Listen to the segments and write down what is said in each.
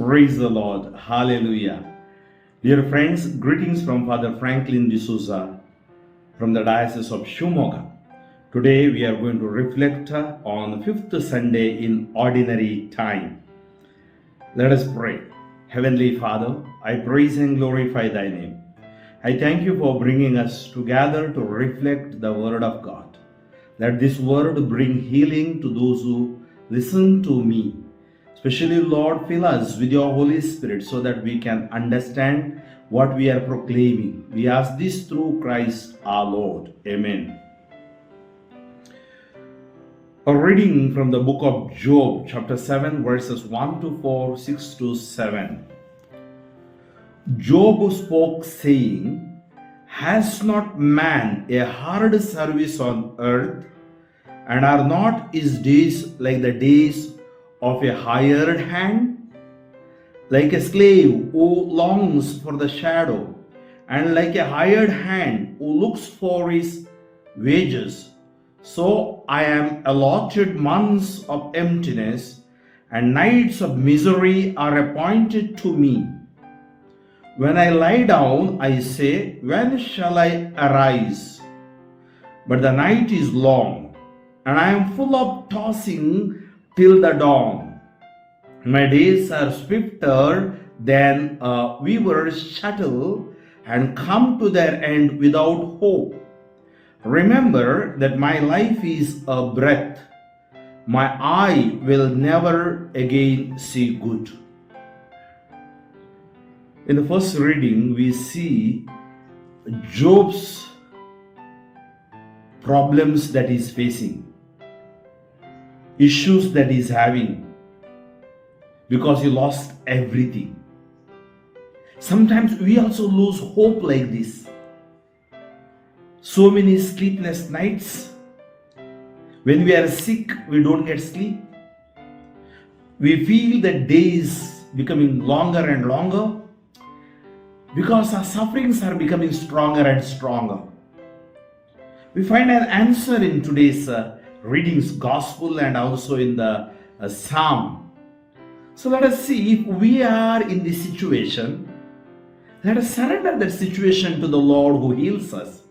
Praise the Lord. Hallelujah. Dear friends, greetings from Father Franklin D'Souza from the Diocese of Shimoga. Today we are going to reflect on the fifth Sunday in Ordinary Time. Let us pray. Heavenly Father, I praise and glorify Thy name. I thank You for bringing us together to reflect the Word of God. Let this Word bring healing to those who listen to me. Especially, Lord, fill us with Your Holy Spirit so that we can understand what we are proclaiming. We ask this through Christ our Lord. Amen. A reading from the book of Job, chapter 7, verses 1 to 4, 6 to 7. Job spoke, saying, Has not man a hard service on earth, and are not his days like the days of a hired hand? Like a slave who longs for the shadow, and like a hired hand who looks for his wages, so I am allotted months of emptiness, and nights of misery are appointed to me. When I lie down, I say, When shall I arise? But the night is long, and I am full of tossing till the dawn. My days are swifter than a weaver's shuttle, and come to their end without hope. Remember that my life is a breath. My eye will never again see good. In the first reading, we see Job's problems that he's facing, issues that he's having because he lost everything. Sometimes we also lose hope like this. So many sleepless nights. When we are sick, we don't get sleep. We feel that days becoming longer and longer because our sufferings are becoming stronger and stronger. We find an answer in today's readings, gospel, and also in the psalm. So let us see if we are in this situation. Let us surrender that situation to the Lord who heals us,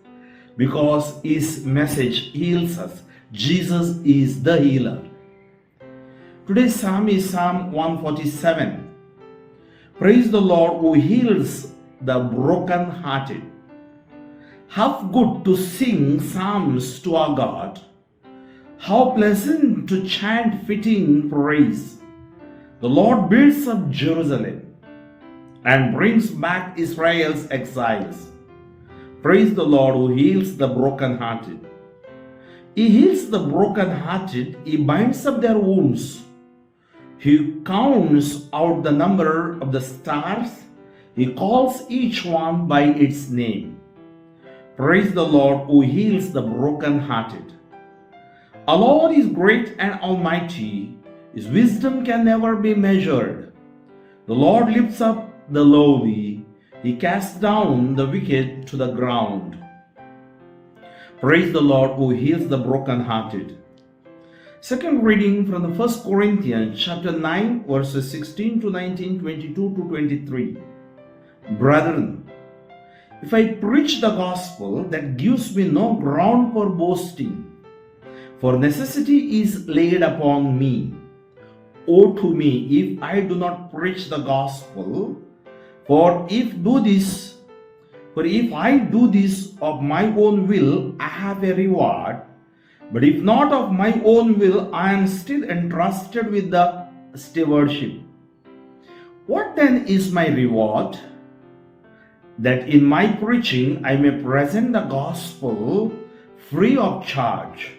because His message heals us. Jesus is the healer. Today's psalm is Psalm 147. Praise the Lord who heals the broken-hearted. How good to sing psalms to our God. How pleasant to chant fitting praise. The Lord builds up Jerusalem and brings back Israel's exiles. Praise the Lord who heals the brokenhearted. He heals the brokenhearted. He binds up their wounds. He counts out the number of the stars. He calls each one by its name. Praise the Lord who heals the brokenhearted. Our Lord is great and almighty. His wisdom can never be measured. The Lord lifts up the lowly. He casts down the wicked to the ground. Praise the Lord who heals the brokenhearted. Second reading from the 1 Corinthians chapter 9, verses 16 to 19, 22 to 23. Brethren, if I preach the gospel, that gives me no ground for boasting, for necessity is laid upon me. Woe to me if I do not preach the gospel, for if I do this of my own will, I have a reward. But if not of my own will, I am still entrusted with the stewardship. What then is my reward? That in my preaching I may present the gospel free of charge,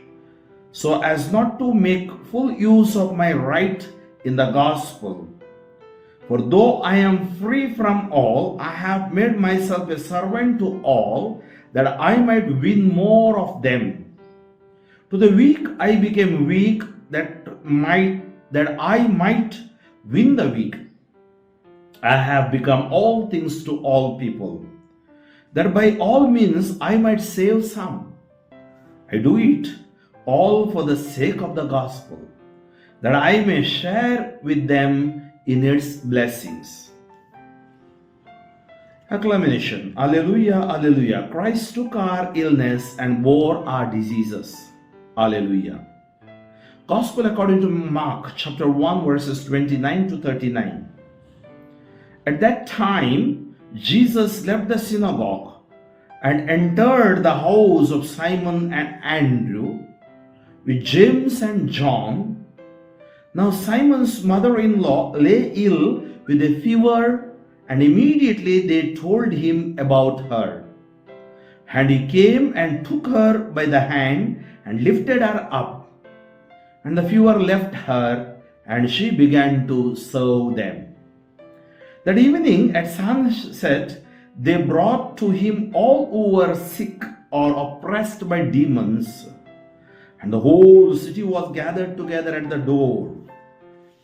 so as not to make full use of my right in the gospel. For though I am free from all, I have made myself a servant to all, that I might win more of them. To the weak I became weak, that I might win the weak. I have become all things to all people, that by all means I might save some. I do it all for the sake of the gospel, that I may share with them in its blessings. Acclamation. Alleluia, Alleluia. Christ took our illness and bore our diseases. Alleluia. Gospel according to Mark chapter 1 verses 29 to 39. At that time, Jesus left the synagogue and entered the house of Simon and Andrew with James and John. Now Simon's mother-in-law lay ill with a fever, and immediately they told him about her. And he came and took her by the hand and lifted her up. And the fever left her, and she began to serve them. That evening at sunset, they brought to him all who were sick or oppressed by demons. And the whole city was gathered together at the door.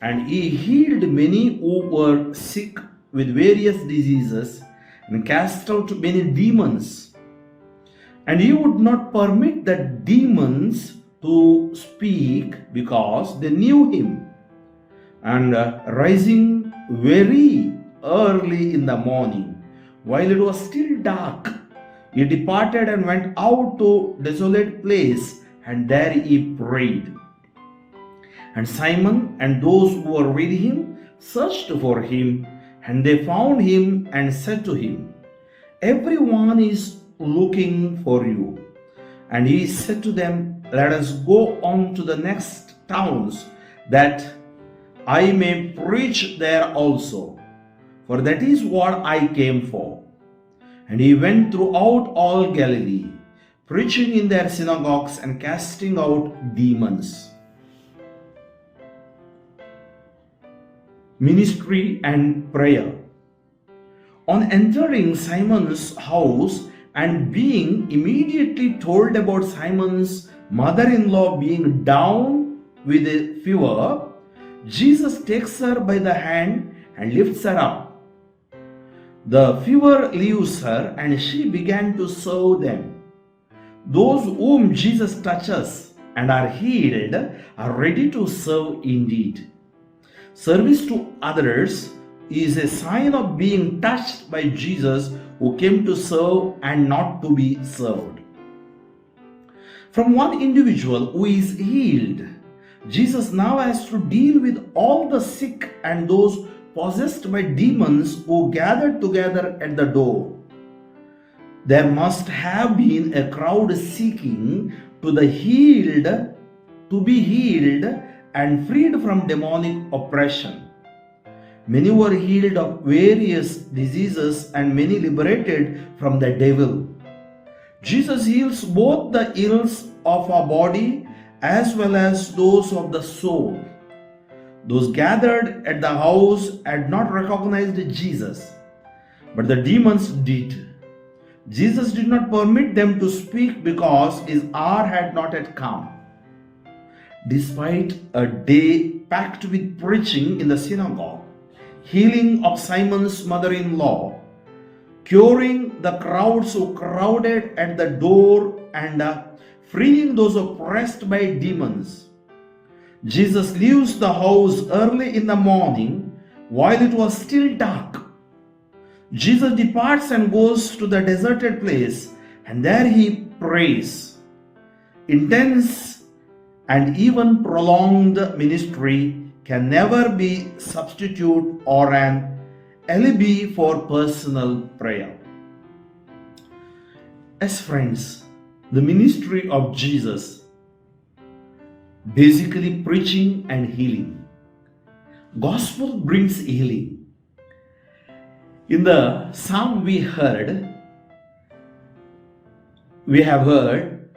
And he healed many who were sick with various diseases and cast out many demons. And he would not permit the demons to speak because they knew him. And rising very early in the morning, while it was still dark, he departed and went out to a desolate place, and there he prayed. And Simon and those who were with him searched for him, and they found him and said to him, "Everyone is looking for you." And he said to them, "Let us go on to the next towns, that I may preach there also, for that is what I came for." And he went throughout all Galilee, preaching in their synagogues and casting out demons. Ministry and prayer. On entering Simon's house and being immediately told about Simon's mother-in-law being down with a fever, Jesus takes her by the hand and lifts her up. The fever leaves her, and she began to serve them. Those whom Jesus touches and are healed are ready to serve indeed. Service to others is a sign of being touched by Jesus, who came to serve and not to be served. From one individual who is healed, Jesus now has to deal with all the sick and those possessed by demons who gathered together at the door. There must have been a crowd seeking to be healed and freed from demonic oppression. Many were healed of various diseases and many liberated from the devil. Jesus heals both the ills of our body as well as those of the soul. Those gathered at the house had not recognized Jesus, but the demons did. Jesus did not permit them to speak because his hour had not yet come. Despite a day packed with preaching in the synagogue, healing of Simon's mother-in-law, curing the crowds who crowded at the door, and freeing those oppressed by demons, Jesus leaves the house early in the morning while it was still dark. Jesus departs and goes to the deserted place, and there he prays. Intense and even prolonged ministry can never be substitute or an alibi for personal prayer. As friends, the ministry of Jesus, basically preaching and healing. Gospel brings healing. In the psalm we have heard,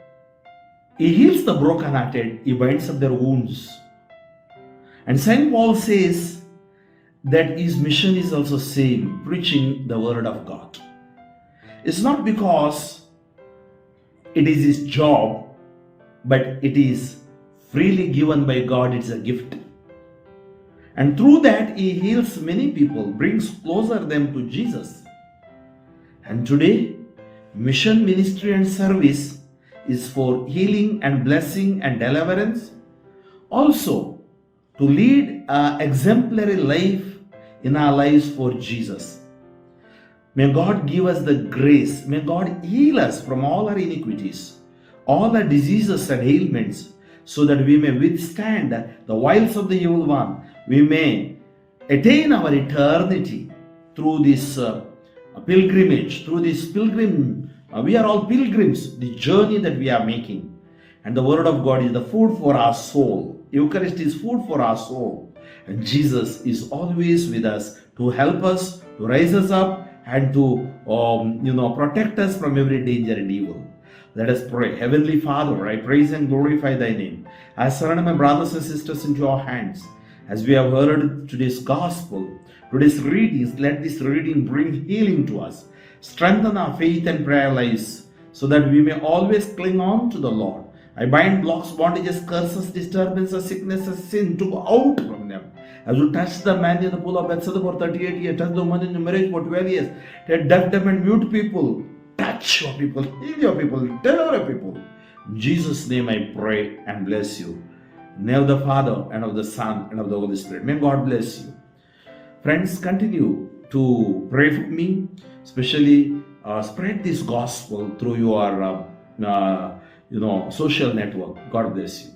he heals the brokenhearted, he binds up their wounds. And St. Paul says that his mission is also same, preaching the word of God. It's not because it is his job, but it is freely given by God, it's a gift. And through that, he heals many people, brings closer them to Jesus. And today, mission, ministry, and service is for healing and blessing and deliverance. Also, to lead an exemplary life in our lives for Jesus. May God give us the grace. May God heal us from all our iniquities, all our diseases and ailments, so that we may withstand the wiles of the evil one. We may attain our eternity through this pilgrimage, through this pilgrim. We are all pilgrims, the journey that we are making. And the Word of God is the food for our soul. Eucharist is food for our soul. And Jesus is always with us to help us, to raise us up, and to protect us from every danger and evil. Let us pray. Heavenly Father, I praise and glorify Thy name. I surrender my brothers and sisters into Your hands. As we have heard today's gospel, today's readings, let this reading bring healing to us. Strengthen our faith and prayer lives so that we may always cling on to the Lord. I bind blocks, bondages, curses, disturbances, sicknesses, sin to go out from them. As you touch the man in the pool of Bethesda for 38 years, touch the woman in the marriage for 12 years, deaf, dumb and mute people, touch your people, heal your people, deliver your people. In Jesus' name I pray and bless you. In the name of the Father, and of the Son, and of the Holy Spirit. May God bless you. Friends, continue to pray for me, especially spread this gospel through your social network. God bless you.